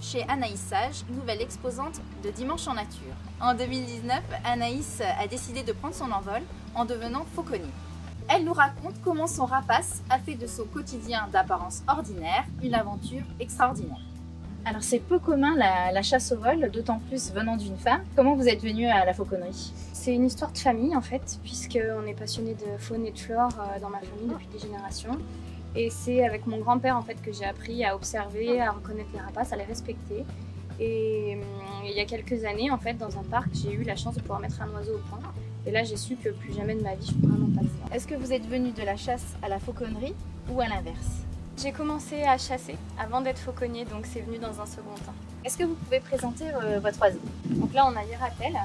chez Anaïs Sage, nouvelle exposante de Dimanche en Nature. En 2019, Anaïs a décidé de prendre son envol en devenant fauconnier. Elle nous raconte comment son rapace a fait de son quotidien d'apparence ordinaire une aventure extraordinaire. Alors c'est peu commun la chasse au vol, d'autant plus venant d'une femme. Comment vous êtes venue à la fauconnerie? C'est une histoire de famille en fait, puisqu'on est passionné de faune et de flore dans ma famille depuis des générations. Et c'est avec mon grand-père en fait que j'ai appris à observer, à reconnaître les rapaces, à les respecter. Et il y a quelques années en fait, dans un parc, j'ai eu la chance de pouvoir mettre un oiseau au point. Et là j'ai su que plus jamais de ma vie je pourrais m'en passer. Est-ce que vous êtes venue de la chasse à la fauconnerie ou à l'inverse? J'ai commencé à chasser avant d'être fauconnier, donc c'est venu dans un second temps. Est-ce que vous pouvez présenter votre oiseau? Donc là on a Yaratel,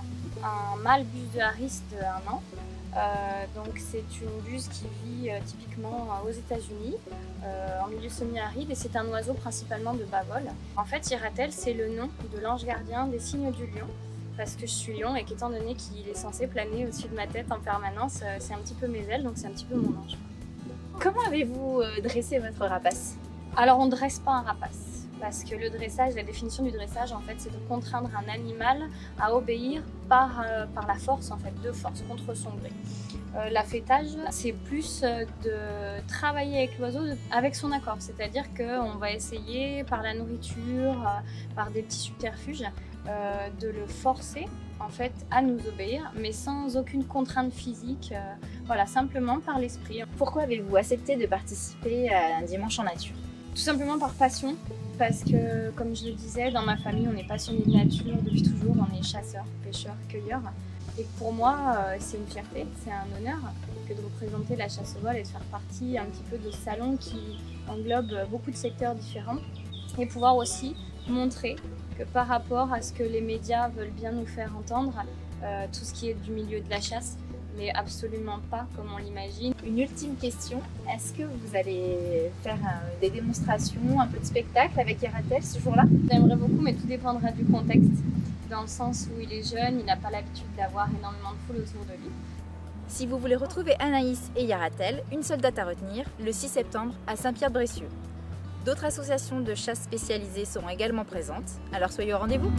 un mâle buse de Harris de 1 an. Donc c'est une buse qui vit typiquement aux États-Unis, en milieu semi-aride, et c'est un oiseau principalement de bas vol. En fait, Yaratel, c'est le nom de l'ange gardien des signes du lion, parce que je suis lion et qu'étant donné qu'il est censé planer au-dessus de ma tête en permanence, c'est un petit peu mes ailes, donc c'est un petit peu mon ange. Comment avez-vous dressé votre rapace? Alors on ne dresse pas un rapace, parce que le dressage, la définition du dressage en fait, c'est de contraindre un animal à obéir par la force en fait, de force, contre son gré. L'affêtage, c'est plus de travailler avec l'oiseau avec son accord, c'est-à-dire qu'on va essayer par la nourriture, par des petits subterfuges, de le forcer en fait à nous obéir, mais sans aucune contrainte physique, voilà, simplement par l'esprit. Pourquoi avez-vous accepté de participer à un Dimanche en Nature? Tout simplement par passion, parce que comme je le disais, dans ma famille on est passionné de nature depuis toujours, on est chasseurs, pêcheurs, cueilleurs. Et pour moi c'est une fierté, c'est un honneur que de représenter la chasse au vol et de faire partie un petit peu de ce salon qui englobe beaucoup de secteurs différents. Et pouvoir aussi montrer que par rapport à ce que les médias veulent bien nous faire entendre, tout ce qui est du milieu de la chasse n'est absolument pas comme on l'imagine. Une ultime question, est-ce que vous allez faire des démonstrations, un peu de spectacle avec Yaratel ce jour-là? J'aimerais beaucoup, mais tout dépendra du contexte, dans le sens où il est jeune, il n'a pas l'habitude d'avoir énormément de foule autour de lui. Si vous voulez retrouver Anaïs et Yaratel, une seule date à retenir, le 6 septembre à Saint-Pierre-de-Bressieux. D'autres associations de chasse spécialisées seront également présentes, alors soyez au rendez-vous!